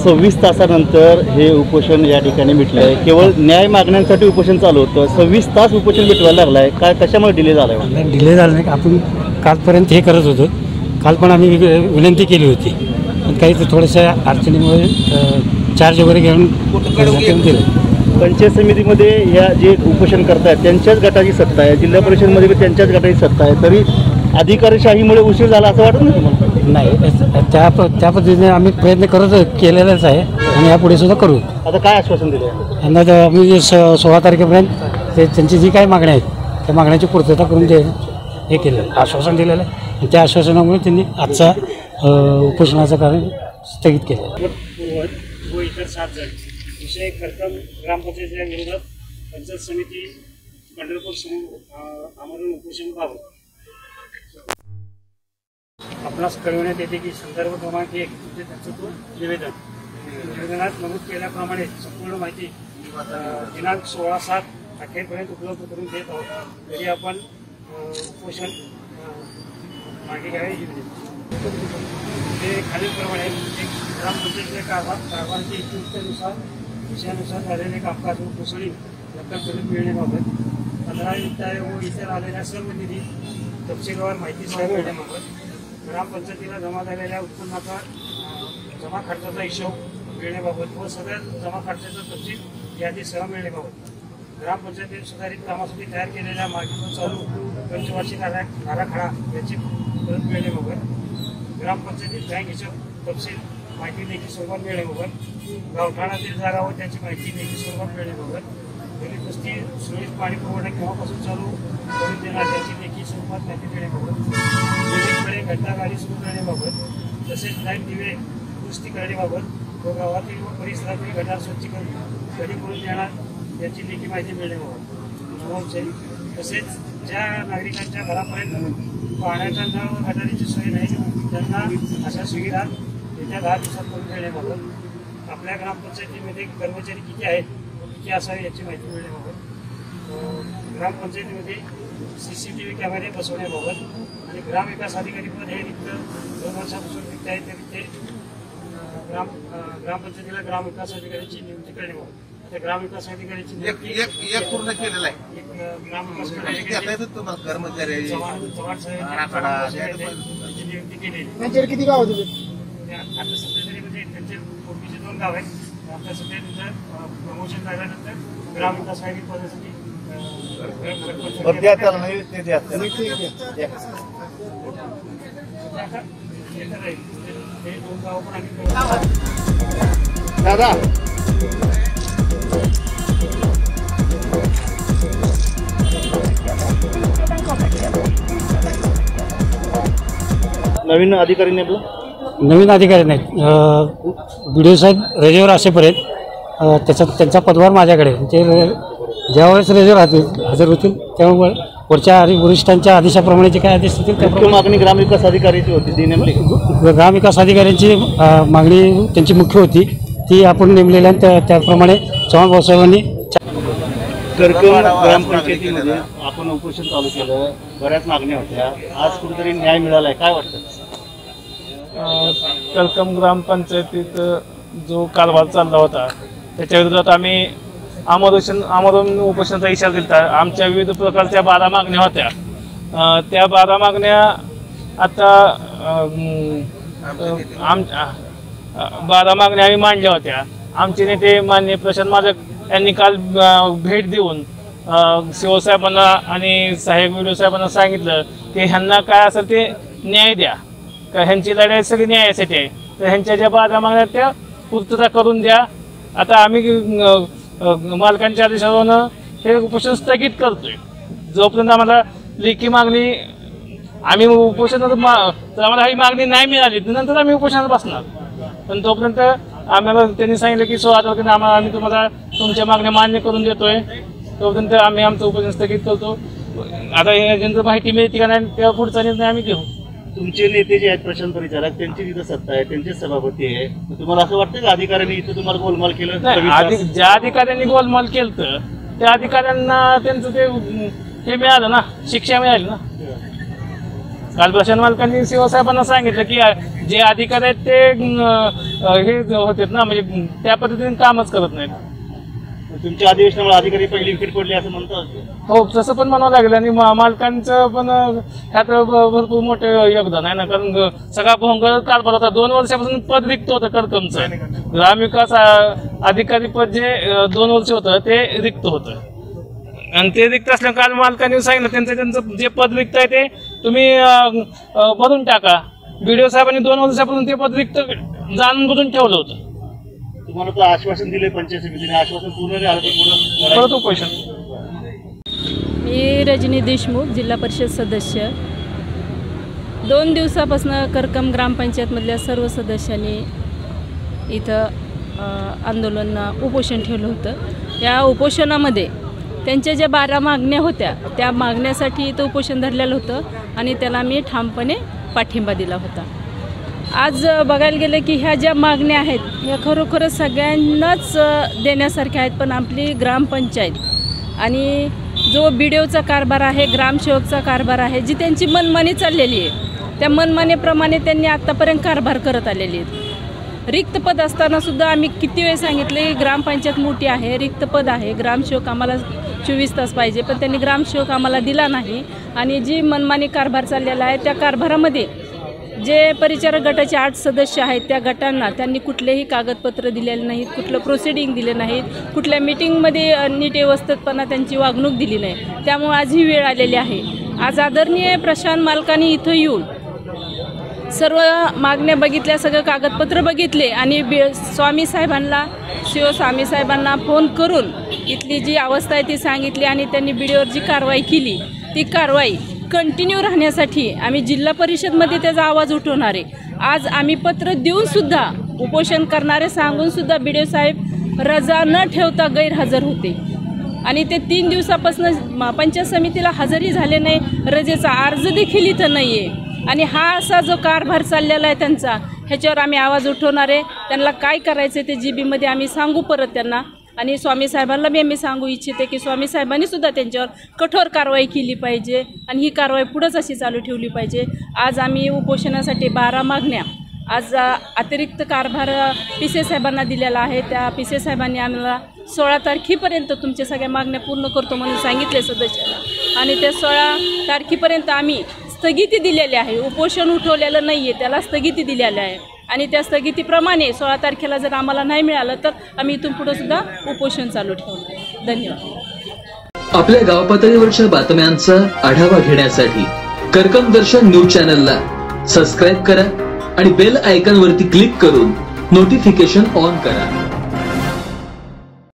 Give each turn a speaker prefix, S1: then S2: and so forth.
S1: 26 तासानंतर हे उपोषण या ठिकाणी मिटलं आहे। केवळ न्याय मागण्यांसाठी उपोषण चालू होतं, 26 तास उपोषण मिटवायला लागलं आहे। काय कशामुळे डिले झाला आहे?
S2: डिले झाला नाही, आपण कालपर्यंत हे करत होतो। काल पण आम्ही विनंती केली होती, पण काही थोड्याशा अडचणीमुळे चार्ज वगैरे घेऊन दिलं।
S1: पंचायत समितीमध्ये या जे उपोषण करतायत त्यांच्याच गटाची सत्ता आहे, जिल्हा परिषदमध्ये पण त्यांच्याच गटाची सत्ता आहे, तरी अधिकारीशाहीमुळे उशीर झाला असं वाटत नाही तुम्हाला?
S2: नाही, त्या पद्धतीने आम्ही प्रयत्न केलेलाच आहे आणि यापुढे सुद्धा करू।
S1: आता काय आश्वासन दिलं आहे?
S2: यांना तर आम्ही 16 तारखेपर्यंत त्यांची जी काही मागण्या आहेत त्या मागण्याची पूर्तता करून हे केलं, आश्वासन दिलेलं आहे। त्या आश्वासनामुळे त्यांनी आजचा उपोषणाचं कार्य स्थगित केलं।
S3: विषय कर्कम ग्रामपंचायतीच्या विरोधात पंचायत समिती पंढरपूर समोर आमरण उपोषणाबाबत आपणास कळवण्यात येते की संदर्भ क्रमांक 1 त्याचं निवेदनात नमूद केल्याप्रमाणे संपूर्ण माहिती दिनांक 16/7 अखेरपर्यंत उपलब्ध करून देत आहोत। तरी आपण उपोषण मागे घ्यावे ते खालीलप्रमाणे ग्रामपंचायतीच्या कारभाराची इत्युक्तीनुसार विषयानुसार झालेले कामकाज व कोसळी रक्कम करून मिळण्याबाबत 15 वित्ताय व इतर आलेल्या सर्व निधी तपशीलवार माहितीसह मिळण्याबाबत ग्रामपंचायतीला जमा झालेल्या उत्पन्नाचा जमा खर्चाचा हिशोब मिळण्याबाबत व सगळ्या जमा खर्चाचा तपशील यादीसह मिळण्याबाबत ग्रामपंचायतीने सुधारित कामासाठी तयार केलेल्या मागील व चालू पंचवार्षिक आराखडा याची परत मिळण्याबाबत ग्रामपंचायतीत बँक हिशोब तपशील माहिती लेखी स्वरूपात मिळण्याबाबत गावठाणातील जागा व त्याची माहिती लेखी स्वरूपात मिळण्याबाबत गरीब वस्ती सुरळीत पाणी पुरवठा केव्हापासून चालू करून देणार त्याची लेखी स्वरूपात माहिती देण्याबाबत विविधकडे घटनागाडी सुरू करण्याबाबत तसेच लाईट दिवे दुरुस्ती करण्याबाबत व गावातील व परिसरातील गटार स्वच्छ करून देणार याची लेखी माहिती मिळण्याबाबत तसेच ज्या नागरिकांच्या घरापर्यंत पाण्याचा नळ व गटारीची सोय नाही त्यांना अशा सुविधा येत्या 10 दिवसात करून देण्याबाबत आपल्या ग्रामपंचायतीमध्ये कर्मचारी किती आहेत किती असावे याची माहिती मिळण्याबाबत ग्रामपंचायतीमध्ये CCTV कॅमेरे बसवण्याबाबत आणि ग्रामविकास अधिकारी पद हे रिक्त 2 वर्षापासून रिक्त आहे तरी ते ग्रामपंचायतीला ग्रामविकास अधिकाऱ्याची नियुक्ती करण्याबाबत त्या ग्रामविकास अधिकाऱ्याची
S4: एक पूर्ण केलेला आहे।
S3: ग्रामविकास
S4: कर्मचारी
S3: नियुक्ती केलेली
S5: किती गाव होते?
S3: आता सध्या तरी म्हणजे त्यांचे पूर्वीचे 2 गाव आहेत। आता सध्या त्यांचं प्रमोशन झाल्यानंतर ग्रामविकास अधिकारी पदासाठी हे 2 गाव पण आम्ही
S1: दादा नवीन अधिकारी नेमलं?
S2: नवीन अधिकारी नाहीत, BDO साहेब रजेवर असेपर्यंत त्यांचा पदभार माझ्याकडे, ते ज्यावेळेस रजेवर हजर होतील त्यामुळे वरच्या वरिष्ठांच्या आदेशाप्रमाणे जे काय आदेश होतील त्याप्रमाणे
S1: मागणी ग्रामविकास अधिकाऱ्याची होती ती नेमली।
S2: ग्रामविकास अधिकाऱ्यांची मागणी त्यांची मुख्य होती, ती आपण नेमलेल्या त्याप्रमाणे चव्हाण भाऊसाहेबांनी
S1: कर्कम ग्रामपंचायतीमध्ये आपण उपोषण चालू केलं, बऱ्याच मागण्या होत्या, आज कुठेतरी न्याय मिळालाय, काय वाटतं?
S6: कर्कम ग्रामपंचायतीत जो कारभार चालला होता त्याच्या विरोधात आम्ही आमरण उपोषणाचा इशारा दिला। आमच्या विविध प्रकारच्या 12 मागण्या होत्या, त्या 12 मागण्या आता 12 मागण्या आम्ही मांडल्या होत्या। आमचे नेते माननीय प्रशांत मालक यांनी काल भेट देऊन शिवसाहेबांना आणि साहेब BDO साहेबांना सांगितलं की ह्यांना काय असेल ते न्याय द्या, का ह्यांची लढाई सगळी न्यायासाठी आहे, तर ह्यांच्या ज्या 12 मागण्या त्या पूर्तता करून द्या। आता आम्ही मालकांच्या आदेशावरून हे उपोषण स्थगित करतोय, जोपर्यंत आम्हाला लेखी मागणी आम्ही उपोषण तर आम्हाला ही मागणी नाही मिळाली नंतर आम्ही उपोषणात बसणार, पण तोपर्यंत आम्हाला त्यांनी सांगितलं की 16 तारखेला आम्ही तुम्हाला तुमच्या मागण्या मान्य करून देतोय, तोपर्यंत आम्ही आमचं उपोषण स्थगित करतो। आता ज्यांचं माहिती मिळते का नाही त्या पुढचा निर्णय आम्ही घेऊ।
S1: तुमचे नेते जे आहेत प्रशांत परिचारक त्यांची तिथं सत्ता आहे, त्यांचे सभापती आहे, तुम्हाला असं वाटतं का अधिकाऱ्यांनी इथं तुम्हाला गोलमाल केलं?
S6: ज्या अधिकाऱ्यांनी गोलमाल केलं त्या अधिकाऱ्यांना त्यांचं ते हे मिळालं ना, शिक्षा मिळाली ना। काल प्रशांत मालकांनी शिवसाहेबांना सांगितलं की जे अधिकारी आहेत ते हे होते ना, म्हणजे त्या पद्धतीने कामच करत नाहीत.
S1: तुमच्या अधिवेशनामुळे अधिकारी पहिली विकेट पडली असं म्हणतात.
S6: हो, तसं पण म्हणावं लागेल. आणि मालकांचं पण ह्यात भरपूर मोठं योगदान आहे ना, कारण सगळा भोंगळ कारभार होता. 2 वर्षापासून पद रिक्त होतं करकमचं. ग्रामविकास अधिकारी पद जे 2 वर्ष होतं ते रिक्त होतं, आणि ते रिक्त असल्या काल मालकांनी सांगितलं त्यांचं जे पद रिक्त आहे ते तुम्ही भरून टाका. BDO साहेबांनी 2 वर्षापासून ते पद रिक्त जाणून बुजून ठेवलं होतं.
S1: तुम्हाला तर आश्वासन दिले पंचायत समितीने, आश्वासन पूर्ण झालं तर
S6: परत उपोषण.
S5: मी रजनी देशमुख, जिल्हा परिषद सदस्य. 2 दिवसापासून करकम ग्रामपंचायतमधल्या सर्व सदस्यांनी इथं आंदोलन उपोषण ठेवलं होतं. या उपोषणामध्ये त्यांच्या ज्या 12 मागण्या होत्या त्या मागण्यासाठी इथं उपोषण धरलेलं होतं आणि त्याला मी ठामपणे पाठिंबा दिला होता. आज बघायला गेलं की ह्या ज्या मागण्या आहेत ह्या खरोखरच सगळ्यांनाच देण्यासारख्या आहेत, पण आपली ग्रामपंचायत आणि जो BDOचा कारभार आहे, ग्रामसेवकचा कारभार आहे, जी त्यांची मनमानी चाललेली आहे त्या मनमानीप्रमाणे त्यांनी आत्तापर्यंत कारभार करत आलेले आहेत. रिक्त पद असताना सुद्धा आम्ही किती वेळ सांगितले ग्रामपंचायत मोठी आहे, रिक्त पद आहे, ग्रामसेवक आम्हाला 24 तास पाहिजे, पण त्यांनी ग्रामसेवक आम्हाला दिला नाही. आणि जी मनमानी कारभार चाललेला आहे त्या कारभारामध्ये जे परिचारक गटाचे 8 सदस्य आहेत त्या गटांना त्यांनी कुठलेही कागदपत्र दिलेले नाहीत, कुठलं प्रोसिडिंग दिले नाहीत, कुठल्या मीटिंगमध्ये नीट व्यवस्थितपणा त्यांची वागणूक दिली नाही. त्यामुळे आज ही वेळ आलेली आहे. आज आदरणीय प्रशांत मालकांनी इथं येऊन सर्व मागण्या बघितल्या, सगळं कागदपत्र बघितले आणि स्वामी साहेबांना फोन करून इथली जी अवस्था आहे ती सांगितली आणि त्यांनी BDOवर जी कारवाई केली ती कारवाई कंटिन्यू राहण्यासाठी आम्ही जिल्हा परिषदमध्ये त्याचा आवाज उठवणार आहे. आज आम्ही पत्र देऊन सुद्धा उपोषण करणारे सांगून सुद्धा BDO साहेब रजा न ठेवता गैरहजर होते आणि ते 3 दिवसापासून पंचायत समितीला हजरही झाले नाही, रजेचा अर्ज देखील इथं नाही आहे. आणि हा असा जो कारभार चाललेला आहे त्यांचा, ह्याच्यावर आम्ही आवाज उठवणार आहे. त्यांना काय करायचं ते GB आम्ही सांगू परत त्यांना. आणि स्वामी साहेबांना मी सांगू इच्छिते की स्वामी साहेबांनी सुद्धा त्यांच्यावर कठोर कारवाई केली पाहिजे आणि ही कारवाई पुढंच अशी चालू ठेवली पाहिजे. आज आम्ही उपोषणासाठी 12 मागण्या आज अतिरिक्त कारभार PCA साहेबांना दिलेला आहे. त्या PCA साहेबांनी आम्हाला 16 तारखेपर्यंत तुमच्या सगळ्या मागण्या पूर्ण करतो म्हणून सांगितले सदस्यांना आणि त्या 16 तारखेपर्यंत आम्ही स्थगिती दिलेली आहे. उपोषण उठवलेलं नाही आहे, त्याला स्थगिती दिलेली आहे आणि त्या स्थगितीप्रमाणे 16 तारखेला जर आम्हाला नाही मिळालं तर आम्ही इथून पुढे सुद्धा उपोषण चालू ठेवणार. धन्यवाद.
S7: आपल्या गाव पातळीवरच्या बातम्यांचा आढावा घेण्यासाठी करकम दर्शन न्यूज चॅनलला सबस्क्राईब करा आणि बेल आयकॉन वरती क्लिक करून नोटिफिकेशन ऑन करा.